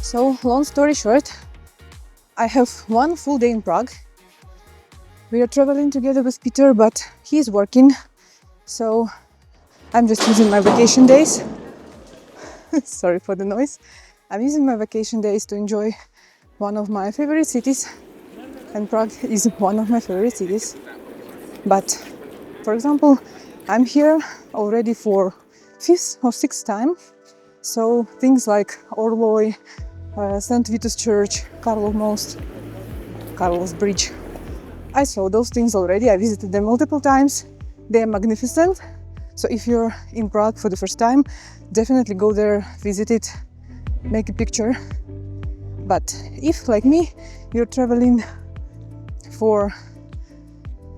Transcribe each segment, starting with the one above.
So, long story short, I have one full day in Prague. We are traveling together with Peter, but he's working, so I'm just using my vacation days. Sorry for the noise. I'm using my vacation days to enjoy one of my favorite cities, and Prague is one of my favorite cities. But, for example, I'm here already for 5th or 6th time, so things like Orloj, St. Vitus Church, Karlov Most, Karlov's Bridge. I saw those things already, I visited them multiple times. They are magnificent. So if you're in Prague for the first time, definitely go there, visit it, make a picture. But if, like me, you're traveling for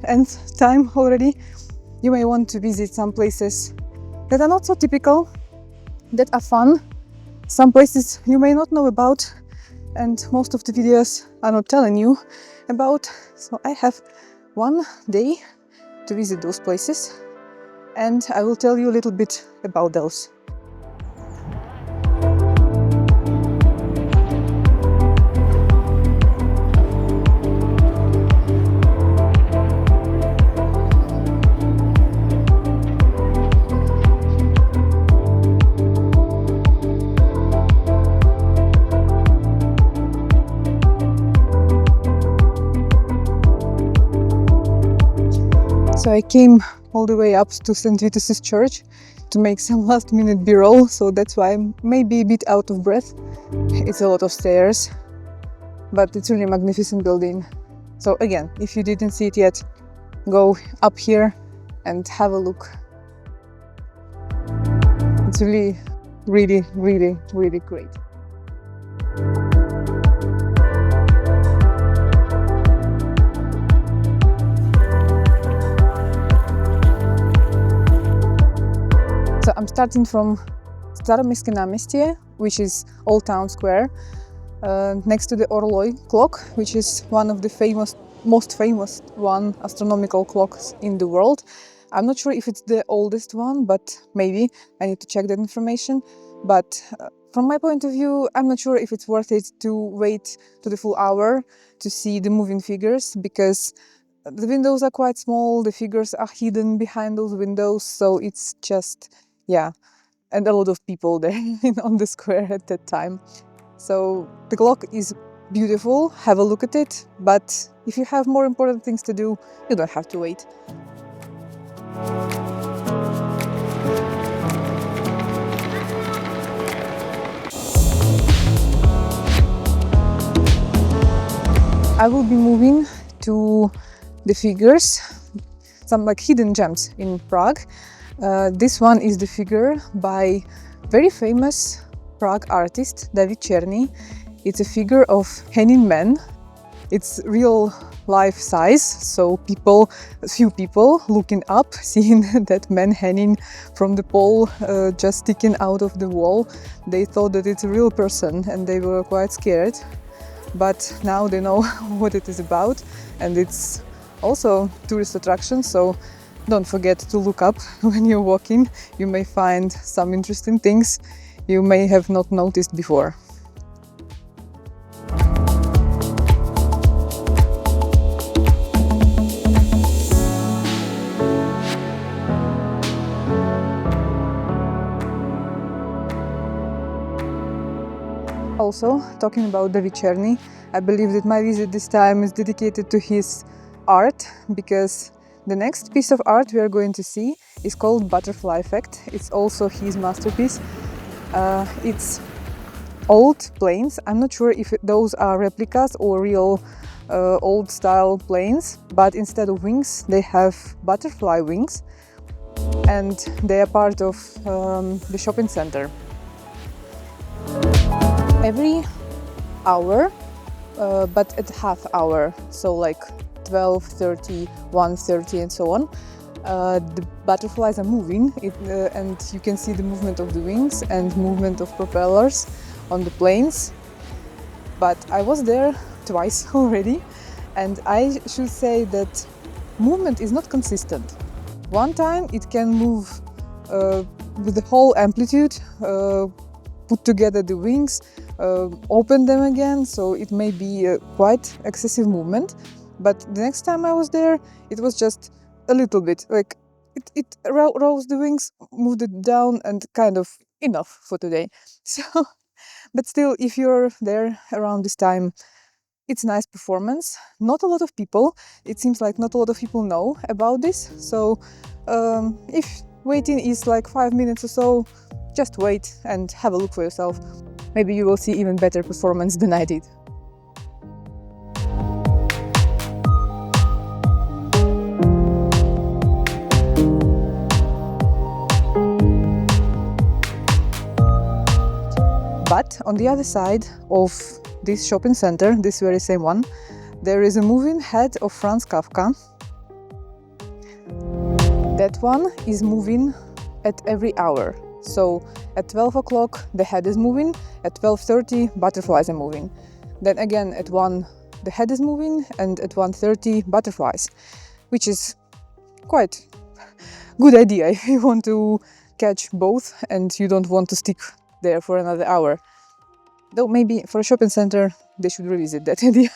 nth time already, you may want to visit some places that are not so typical, that are fun. Some places you may not know about, and most of the videos are not telling you about. So I have one day to visit those places, and I will tell you a little bit about those. So I came all the way up to St. Vitus's Church to make some last-minute b-roll, so that's why I'm maybe a bit out of breath. It's a lot of stairs, but it's really a magnificent building. So again, if you didn't see it yet, go up here and have a look. It's really, really, really, really great. So I'm starting from Staroměstské náměstí, which is Old Town Square, next to the Orloj clock, which is one of the most famous astronomical clocks in the world. I'm not sure if it's the oldest one, but maybe. I need to check that information. But from my point of view, I'm not sure if it's worth it to wait to the full hour to see the moving figures, because the windows are quite small, the figures are hidden behind those windows, so it's just, yeah, and a lot of people there on the square at that time. So the clock is beautiful, have a look at it, but if you have more important things to do, you don't have to wait. I will be moving to the figures, some like hidden gems in Prague. This one is the figure by very famous Prague artist David Černý. It's a figure of hanging man. It's real life size, so a few people looking up, seeing that man hanging from the pole, just sticking out of the wall. They thought that it's a real person and they were quite scared. But now they know what it is about, and it's also tourist attraction, so don't forget to look up when you're walking. You may find some interesting things you may have not noticed before. Also, talking about David Černý, I believe that my visit this time is dedicated to his art, because the next piece of art we are going to see is called Butterfly Effect. It's also his masterpiece. It's old planes. I'm not sure if those are replicas or real old style planes, but instead of wings they have butterfly wings, and they are part of the shopping center. Every hour, but at half hour, so like 12:30, 1:30 and so on. The butterflies are moving and you can see the movement of the wings and movement of propellers on the planes. But I was there twice already, and I should say that movement is not consistent. One time it can move with the whole amplitude, put together the wings, open them again, so it may be a quite excessive movement. But the next time I was there, it was just a little bit, like it rose the wings, moved it down, and kind of enough for today. So, but still, if you're there around this time, it's a nice performance. Not a lot of people, it seems like not a lot of people know about this. So if waiting is like 5 minutes or so, just wait and have a look for yourself. Maybe you will see even better performance than I did. But on the other side of this shopping center, this very same one, there is a moving head of Franz Kafka. That one is moving at every hour. So at 12 o'clock the head is moving, at 12:30 butterflies are moving. Then again at 1 the head is moving, and at 1:30 butterflies, which is quite good idea if you want to catch both and you don't want to stick there for another hour. Though maybe for a shopping center they should revisit that idea.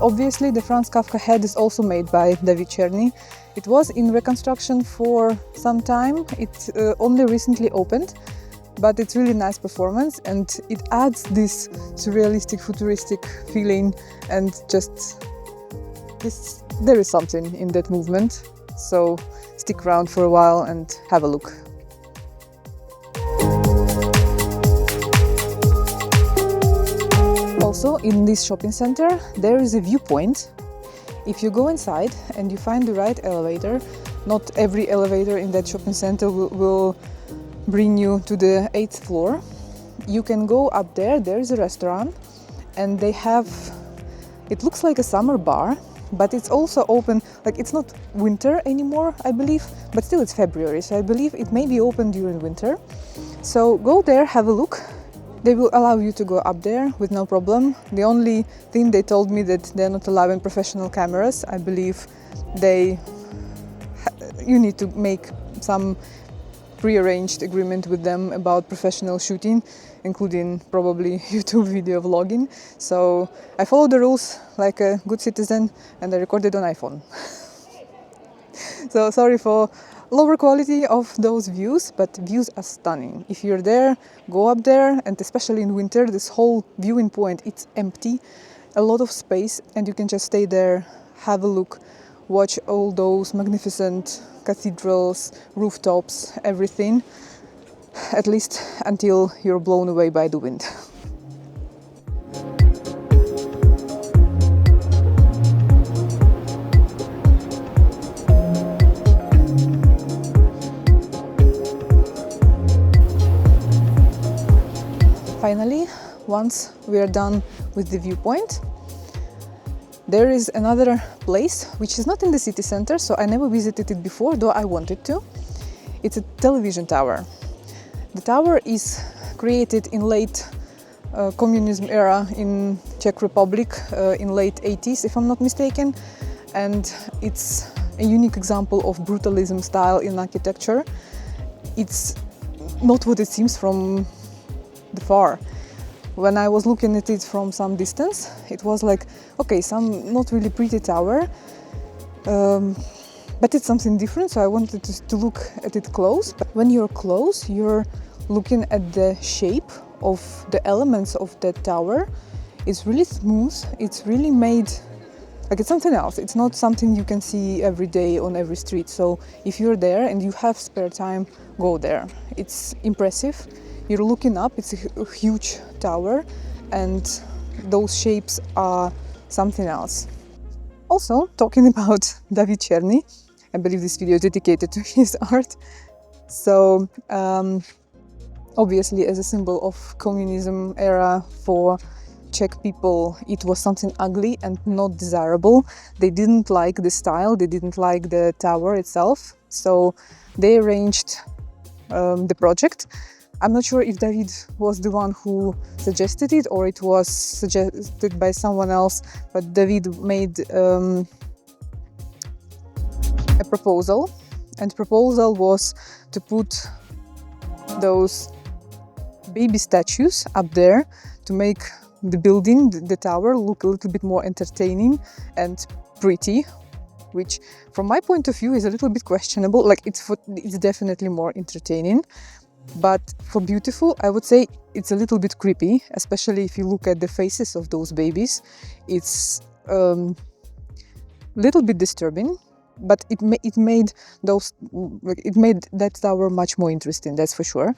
Obviously, the Franz Kafka head is also made by David Černý. It was in reconstruction for some time. It only recently opened, but it's really nice performance and it adds this surrealistic, futuristic feeling, and just there is something in that movement. So stick around for a while and have a look. Also, in this shopping center, there is a viewpoint. If you go inside and you find the right elevator, not every elevator in that shopping center will bring you to the 8th floor. You can go up there, there is a restaurant, and they have, it looks like a summer bar, but it's also open, like it's not winter anymore, I believe, but still it's February, so I believe it may be open during winter. So go there, have a look. They will allow you to go up there with no problem. The only thing they told me that they're not allowing professional cameras. I believe you need to make some prearranged agreement with them about professional shooting, including probably YouTube video vlogging. So I followed the rules like a good citizen and I recorded on iPhone. So sorry for lower quality of those views, but views are stunning. If you're there, go up there, and especially in winter, this whole viewing point, it's empty, a lot of space, and you can just stay there, have a look, watch all those magnificent cathedrals, rooftops, everything, at least until you're blown away by the wind. Finally, once we are done with the viewpoint, there is another place which is not in the city center, so I never visited it before, though I wanted to. It's a television tower. The tower is created in late communism era in Czech Republic in late 80s, if I'm not mistaken, and it's a unique example of brutalism style in architecture. It's not what it seems from the far. When I was looking at it from some distance, it was like, okay, some not really pretty tower, but it's something different, so I wanted to look at it close. But when you're close, you're looking at the shape of the elements of that tower. It's really smooth, it's really made, like it's something else. It's not something you can see every day on every street. So if you're there and you have spare time, go there. It's impressive. You're looking up, it's a huge tower, and those shapes are something else. Also, talking about David Černý, I believe this video is dedicated to his art. So obviously, as a symbol of communism era for Czech people, it was something ugly and not desirable. They didn't like the style, they didn't like the tower itself, so they arranged the project. I'm not sure if David was the one who suggested it or it was suggested by someone else, but David made a proposal, and the proposal was to put those baby statues up there to make the building, the tower, look a little bit more entertaining and pretty, which from my point of view is a little bit questionable. Like it's definitely more entertaining, but for beautiful, I would say it's a little bit creepy, especially if you look at the faces of those babies. It's little bit disturbing, but it made that tower much more interesting, that's for sure.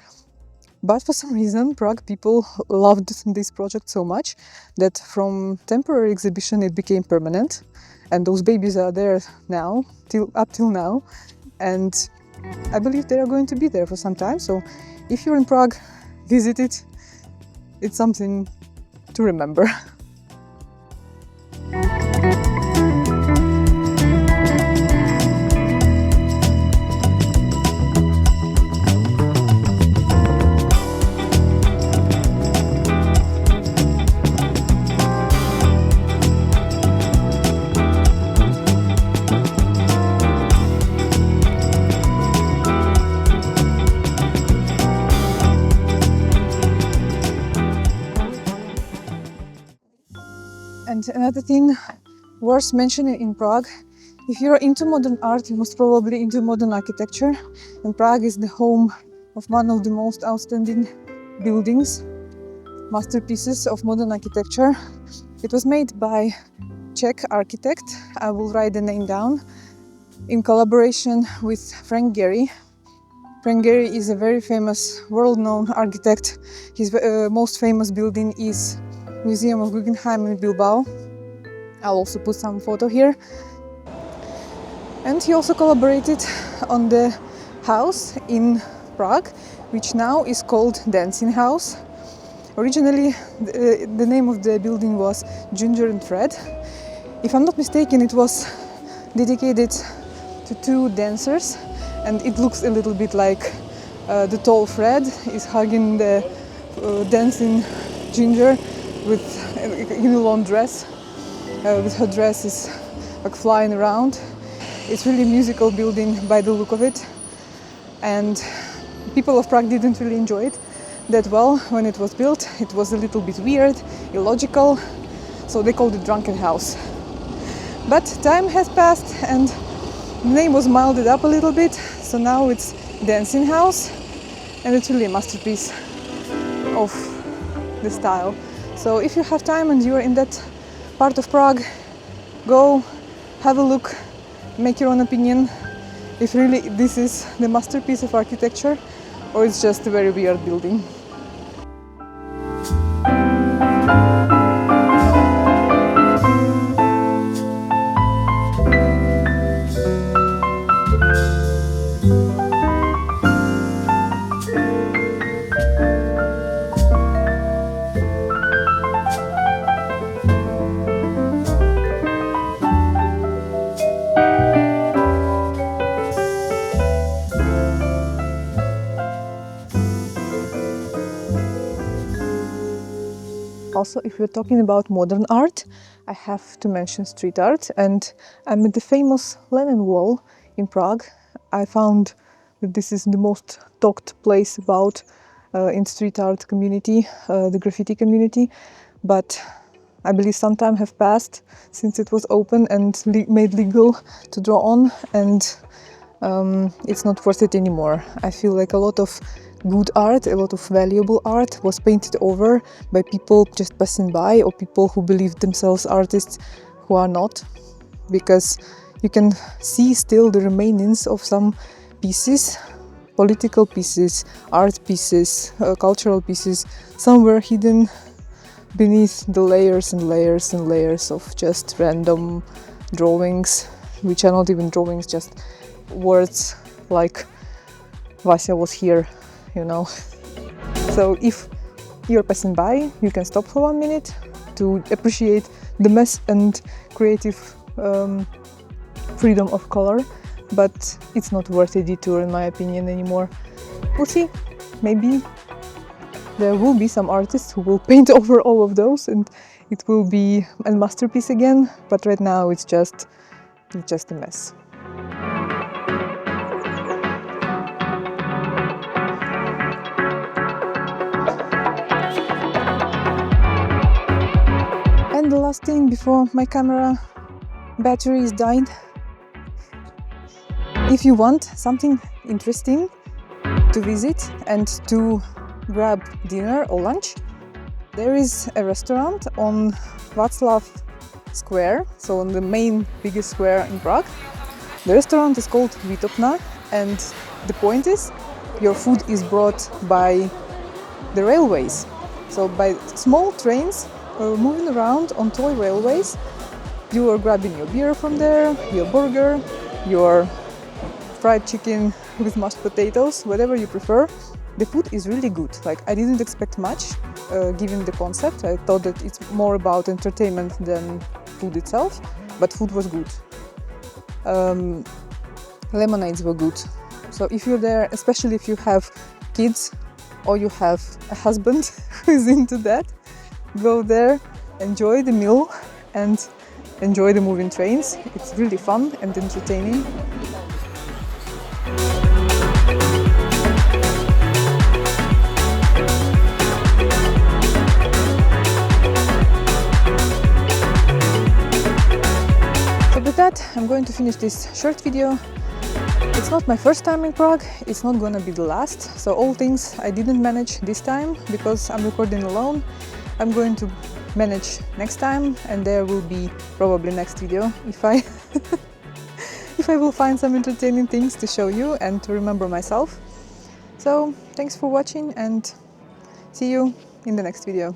But for some reason, Prague people loved this project so much that from temporary exhibition it became permanent, and those babies are there now, up till now, and I believe they are going to be there for some time. So if you're in Prague, visit it. It's something to remember. And another thing worth mentioning in Prague, if you're into modern art, you're most probably into modern architecture. And Prague is the home of one of the most outstanding buildings, masterpieces of modern architecture. It was made by Czech architect, I will write the name down, in collaboration with Gehry. Gehry is a very famous, world-known architect. His most famous building is Museum of Guggenheim in Bilbao. I'll also put some photo here. And he also collaborated on the house in Prague, which now is called Dancing House. Originally, the name of the building was Ginger and Fred. If I'm not mistaken, it was dedicated to two dancers, and it looks a little bit like the tall Fred is hugging the dancing Ginger with in a long dress, with her dress is like flying around. It's really a musical building by the look of it, and people of Prague didn't really enjoy it that well when it was built. It was a little bit weird, illogical, so they called it Drunken House. But time has passed and the name was milded up a little bit, so now it's Dancing House, and it's really a masterpiece of the style. So if you have time and you're in that part of Prague, go have a look, make your own opinion if really this is the masterpiece of architecture or it's just a very weird building. Also, if we're talking about modern art, I have to mention street art, and I'm at the famous Lennon Wall in Prague. I found that this is the most talked place about in street art community, the graffiti community, but I believe some time have passed since it was open and made legal to draw on, and it's not worth it anymore. I feel like a lot of good art, a lot of valuable art was painted over by people just passing by or people who believe themselves artists who are not. because you can see still the remains of some pieces, political pieces, art pieces, cultural pieces, somewhere hidden beneath the layers and layers and layers of just random drawings, which are not even drawings, just words like Vasya was here, you know. So if you're passing by, you can stop for 1 minute to appreciate the mess and creative freedom of color, but it's not worth a detour in my opinion anymore. We'll see, maybe there will be some artists who will paint over all of those and it will be a masterpiece again, but right now it's just a mess. And the last thing before my camera battery is died. If you want something interesting to visit and to grab dinner or lunch, there is a restaurant on Václav Square, so on the main biggest square in Prague. The restaurant is called Vytopna, and the point is your food is brought by the railways. So by small trains moving around on toy railways, you are grabbing your beer from there, your burger, your fried chicken with mashed potatoes, whatever you prefer. The food is really good. Like, I didn't expect much given the concept. I thought that it's more about entertainment than food itself, but food was good. Lemonades were good. So if you're there, especially if you have kids or you have a husband who is into that, go there, enjoy the meal and enjoy the moving trains. It's really fun and entertaining. I'm going to finish this short video. It's not my first time in Prague, it's not gonna be the last, so all things I didn't manage this time because I'm recording alone, I'm going to manage next time, and there will be probably next video if I if I will find some entertaining things to show you and to remember myself. So thanks for watching and see you in the next video.